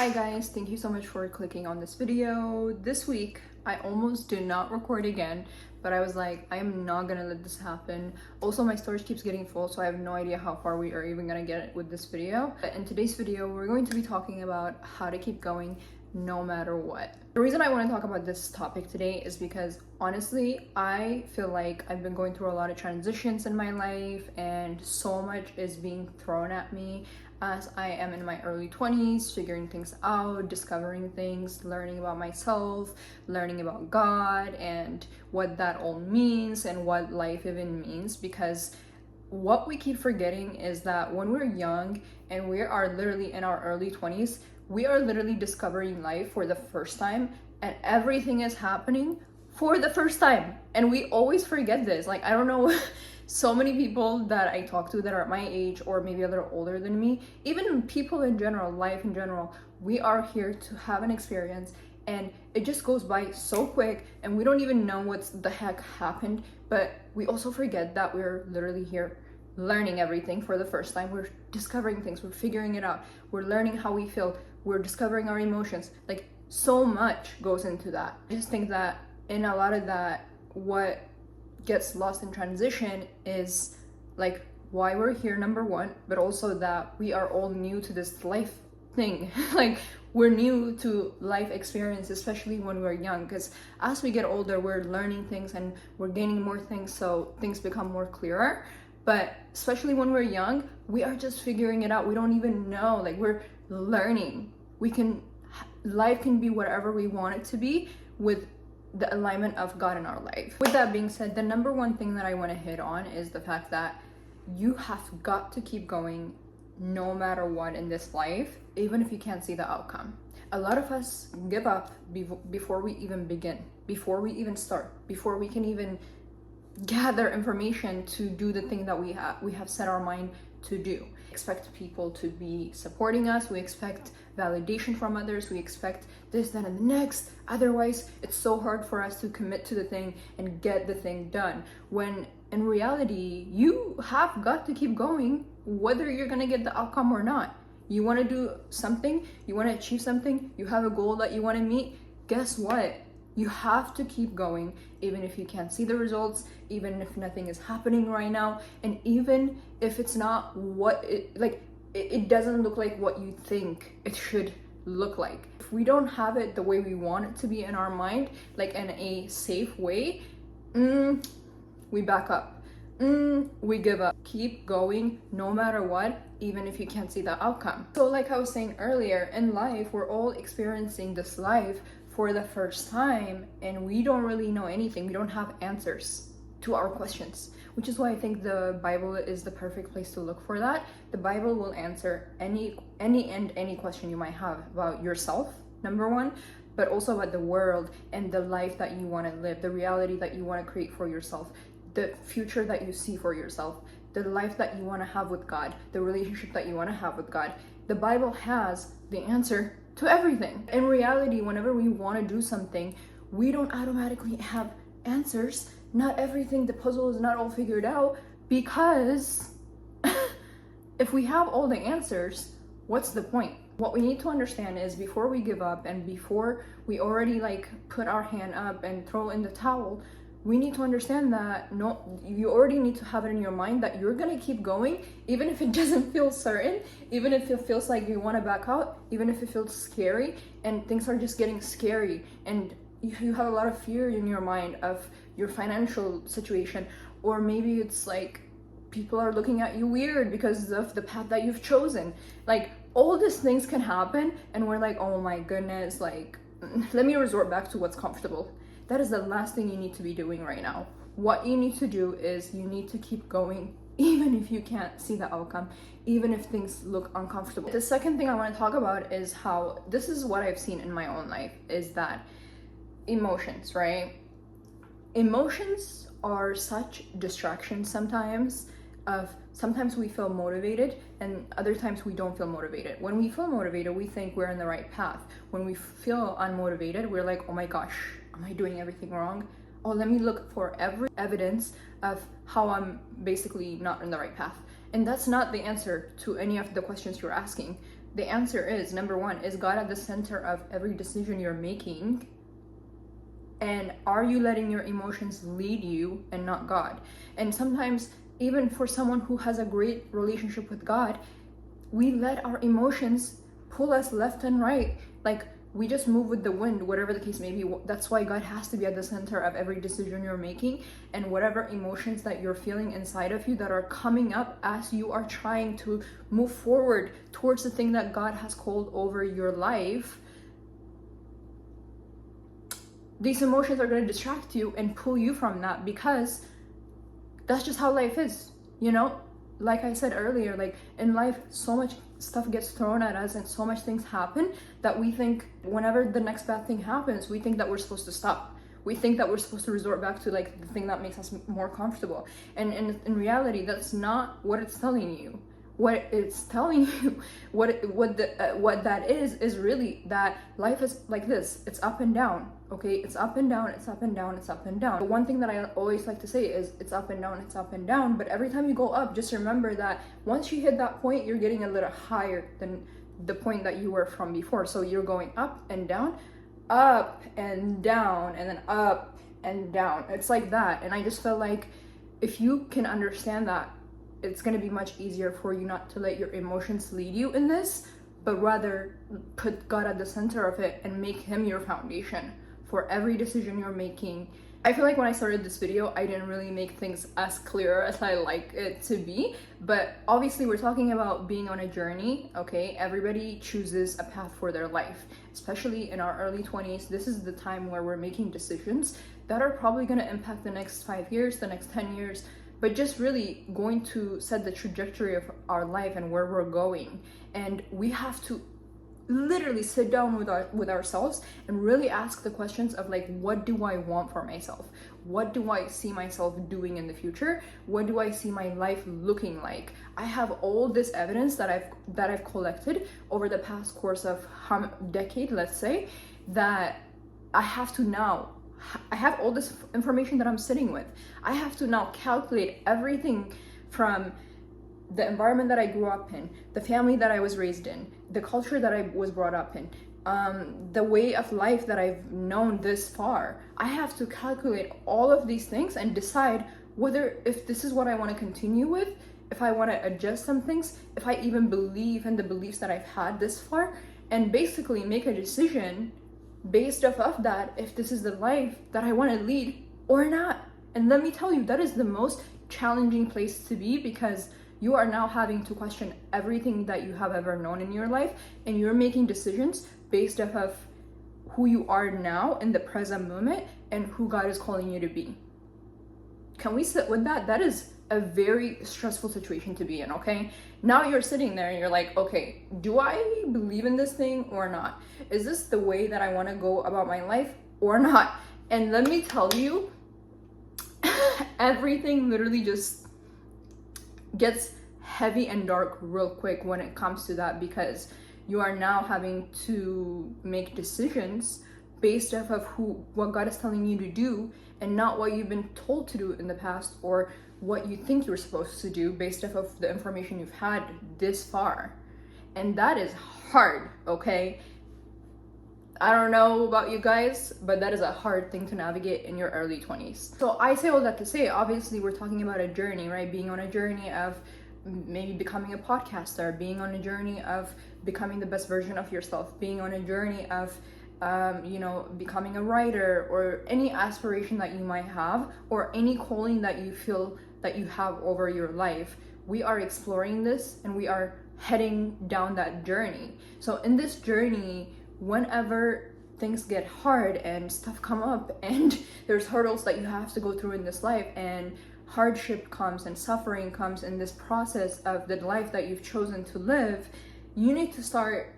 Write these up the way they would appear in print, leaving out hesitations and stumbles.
Hi guys, thank you so much for clicking on this video. This week, I almost did not record again, but I was like, I am not gonna let this happen. Also, my storage keeps getting full, so I have no idea how far we are even gonna get with this video. But in today's video, we're going to be talking about how to keep going no matter what. The reason I want to talk about this topic today is because honestly, I feel like I've been going through a lot of transitions in my life and so much is being thrown at me as I am in my early 20s, figuring things out, discovering things, learning about myself, learning about God and what that all means and what life even means. Because what we keep forgetting is that when we're young and we are literally in our early 20s, we are literally discovering life for the first time and everything is happening for the first time. And we always forget this. Like, I don't know, so many people that I talk to that are my age or maybe a little older than me, even people in general, life in general, we are here to have an experience and it just goes by so quick and we don't even know what the heck happened. But we also forget that we're literally here learning everything for the first time. We're discovering things, we're figuring it out, we're learning how we feel, we're discovering our emotions. Like, so much goes into that. I just think that in a lot of that, what gets lost in transition is like why we're here, number one, but also that we are all new to this life thing. Like, we're new to life experience, especially when we're young, because as we get older, we're learning things and we're gaining more things, so things become more clearer. But especially when we're young, we are just figuring it out. We don't even know, like, we're learning. Life can be whatever we want it to be with the alignment of God in our life. With that being said, the number one thing that I want to hit on is the fact that you have got to keep going no matter what in this life, even if you can't see the outcome. A lot of us give up before we even begin, before we even start, before we can even gather information to do the thing that we have set our mind to do. We expect people to be supporting us, we expect validation from others, we expect this, that, and the next. Otherwise, it's so hard for us to commit to the thing and get the thing done. When in reality, you have got to keep going whether you're gonna get the outcome or not. You wanna do something, you wanna achieve something, you have a goal that you wanna meet, guess what? You have to keep going, even if you can't see the results, even if nothing is happening right now, and even if it's not what it doesn't look like what you think it should look like. If we don't have it the way we want it to be in our mind, like in a safe way, we back up, we give up. Keep going no matter what, even if you can't see the outcome. So like I was saying earlier, in life, we're all experiencing this life for the first time and we don't really know anything. We don't have answers to our questions, which is why I think the Bible is the perfect place to look for that. The Bible will answer any question you might have about yourself, number one, but also about the world and the life that you want to live, the reality that you want to create for yourself, the future that you see for yourself, the life that you want to have with God, the relationship that you want to have with God. The Bible has the answer to everything. In reality, whenever we want to do something, we don't automatically have answers. Not everything, the puzzle is not all figured out, because if we have all the answers, what's the point? What we need to understand is before we give up and before we already like put our hand up and throw in the towel, we need to understand that you already need to have it in your mind that you're gonna keep going, even if it doesn't feel certain, even if it feels like you want to back out, even if it feels scary and things are just getting scary and you have a lot of fear in your mind of your financial situation, or maybe it's like people are looking at you weird because of the path that you've chosen. Like, all these things can happen and we're like, oh my goodness, like, let me resort back to what's comfortable. That is the last thing you need to be doing right now. What you need to do is you need to keep going, even if you can't see the outcome, even if things look uncomfortable. The second thing I want to talk about is how, this is what I've seen in my own life, is that emotions, right? Emotions are such distractions sometimes. Sometimes we feel motivated and other times we don't feel motivated. When we feel motivated, we think we're in the right path. When we feel unmotivated, we're like, oh my gosh, am I doing everything wrong? Oh, let me look for every evidence of how I'm basically not in the right path. And that's not the answer to any of the questions you're asking. The answer is, number one, is God at the center of every decision you're making? And are you letting your emotions lead you and not God? And sometimes, even for someone who has a great relationship with God, we let our emotions pull us left and right. Like, we just move with the wind, whatever the case may be. That's why God has to be at the center of every decision you're making, and whatever emotions that you're feeling inside of you that are coming up as you are trying to move forward towards the thing that God has called over your life. These emotions are going to distract you and pull you from that, because that's just how life is, you know? Like I said earlier, like in life, so much stuff gets thrown at us and so much things happen that we think whenever the next bad thing happens, we think that we're supposed to stop. We think that we're supposed to resort back to like the thing that makes us more comfortable. And in reality, that's not what it's telling you. What it's telling you, what that is really that life is like this. It's up and down, okay? It's up and down, it's up and down, it's up and down. The one thing that I always like to say is it's up and down, it's up and down. But every time you go up, just remember that once you hit that point, you're getting a little higher than the point that you were from before. So you're going up and down, and then up and down. It's like that. And I just felt like if you can understand that, it's going to be much easier for you not to let your emotions lead you in this, but rather put God at the center of it and make him your foundation for every decision you're making. I feel like when I started this video, I didn't really make things as clear as I like it to be, but obviously we're talking about being on a journey, okay? Everybody chooses a path for their life, especially in our early 20s. This is the time where we're making decisions that are probably going to impact the next 5 years, the next 10 years, but just really going to set the trajectory of our life and where we're going. And we have to literally sit down with ourselves and really ask the questions of like, what do I want for myself? What do I see myself doing in the future? What do I see my life looking like? I have all this evidence that I've collected over the past course of decade, let's say, that I have all this information that I'm sitting with. I have to now calculate everything from the environment that I grew up in, the family that I was raised in, the culture that I was brought up in, the way of life that I've known this far. I have to calculate all of these things and decide whether if this is what I want to continue with, if I want to adjust some things, if I even believe in the beliefs that I've had this far, and basically make a decision based off of that, if this is the life that I want to lead or not. And let me tell you, that is the most challenging place to be, because you are now having to question everything that you have ever known in your life, and you're making decisions based off of who you are now in the present moment and who God is calling you to be. Can we sit with that? That is a very stressful situation to be in, okay? Now you're sitting there and you're like, okay, do I believe in this thing or not? Is this the way that I want to go about my life or not? And let me tell you, everything literally just gets heavy and dark real quick when it comes to that, because you are now having to make decisions based off of what God is telling you to do, and not what you've been told to do in the past, or what you think you're supposed to do based off of the information you've had this far. And that is hard, okay? I don't know about you guys, but that is a hard thing to navigate in your early 20s. So I say all that to say, obviously we're talking about a journey, right? Being on a journey of maybe becoming a podcaster, being on a journey of becoming the best version of yourself, being on a journey of becoming a writer, or any aspiration that you might have, or any calling that you feel that you have over your life. We are exploring this and we are heading down that journey. So in this journey, whenever things get hard and stuff come up and there's hurdles that you have to go through in this life, and hardship comes and suffering comes in this process of the life that you've chosen to live, you need to start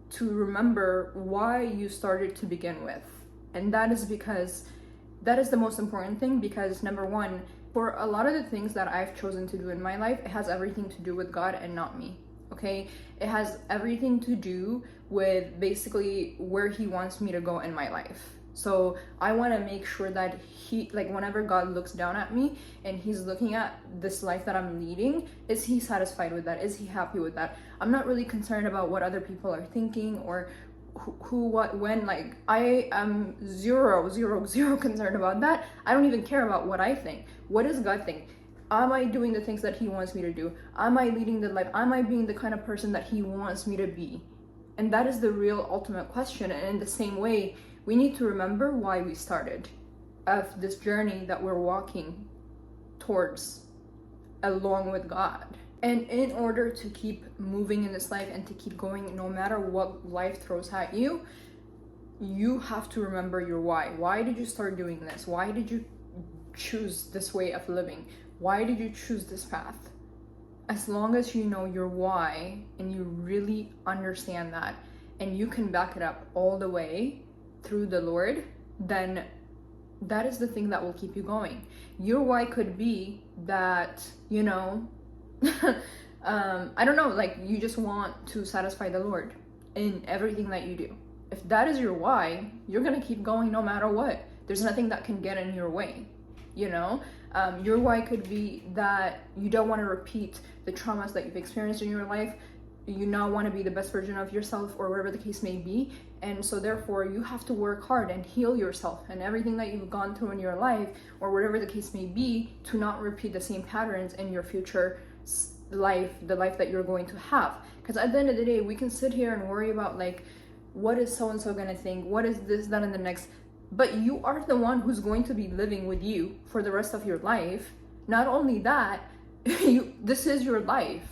to remember why you started to begin with. And that is because that is the most important thing, because number one, for a lot of the things that I've chosen to do in my life, it has everything to do with God and not me, okay? It has everything to do with basically where he wants me to go in my life. So I want to make sure that he, like, whenever God looks down at me and he's looking at this life that I'm leading, is he satisfied with that? Is he happy with that? I'm not really concerned about what other people are thinking or who, what, when. Like, I am zero concerned about that. I don't even care about what I think. What does God think? Am I doing the things that he wants me to do? Am I leading the life? Am I being the kind of person that he wants me to be? And that is the real ultimate question. And in the same way, we need to remember why we started of this journey that we're walking towards along with God. And in order to keep moving in this life and to keep going, no matter what life throws at you, you have to remember your why. Why did you start doing this? Why did you choose this way of living? Why did you choose this path? As long as you know your why and you really understand that and you can back it up all the way through the Lord, then that is the thing that will keep you going. Your why could be that, you know, I don't know, like you just want to satisfy the Lord in everything that you do. If that is your why, you're gonna keep going no matter what. There's nothing that can get in your way, you know? Your why could be that you don't want to repeat the traumas that you've experienced in your life. You now want to be the best version of yourself, or whatever the case may be. And so therefore you have to work hard and heal yourself and everything that you've gone through in your life, or whatever the case may be, to not repeat the same patterns in your future life, the life that you're going to have. Because at the end of the day, we can sit here and worry about, like, what is so-and-so gonna think? What is this, that, and the next? But you are the one who's going to be living with you for the rest of your life. Not only that, this is your life,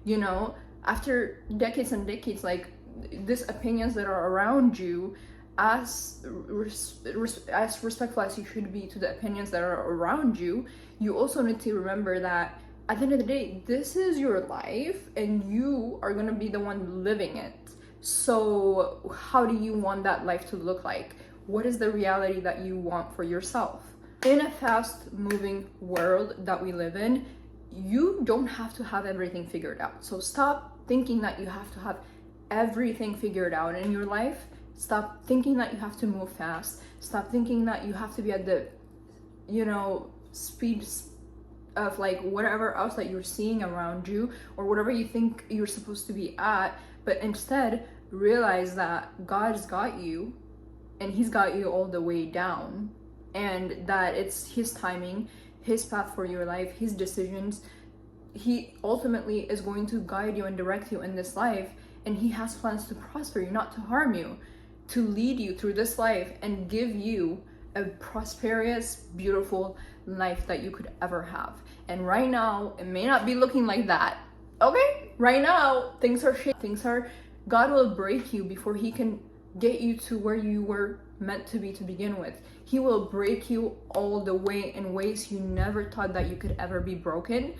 you know? After decades and decades, like, these opinions that are around you, as respectful as you should be to the opinions that are around you, you also need to remember that at the end of the day, this is your life and you are going to be the one living it. So how do you want that life to look like? What is the reality that you want for yourself? In a fast moving world that we live in, you don't have to have everything figured out. So stop thinking that you have to have everything figured out in your life. Stop thinking that you have to move fast. Stop thinking that you have to be at the, you know, speed of like whatever else that you're seeing around you, or whatever you think you're supposed to be at. But instead, realize that God's got you, and he's got you all the way down, and that it's his timing, his path for your life, his decisions. He ultimately is going to guide you and direct you in this life, and he has plans to prosper you, not to harm you, to lead you through this life and give you a prosperous, beautiful life that you could ever have. And right now, it may not be looking like that. Okay? Right now, things are, God will break you before he can get you to where you were meant to be to begin with. He will break you all the way in ways you never thought that you could ever be broken.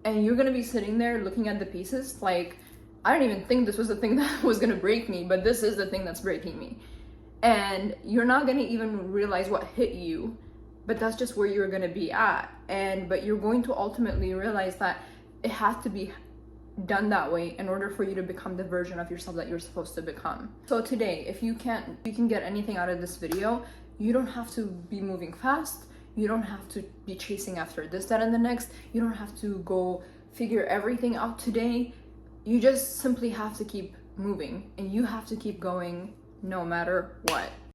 And you're gonna be sitting there looking at the pieces like, I didn't even think this was the thing that was gonna break me, but this is the thing that's breaking me. And you're not gonna even realize what hit you, but that's just where you're gonna be at. But you're going to ultimately realize that it has to be done that way in order for you to become the version of yourself that you're supposed to become. So today, if you can get anything out of this video, you don't have to be moving fast. You don't have to be chasing after this, that, and the next. You don't have to go figure everything out today. You just simply have to keep moving, and you have to keep going no matter what.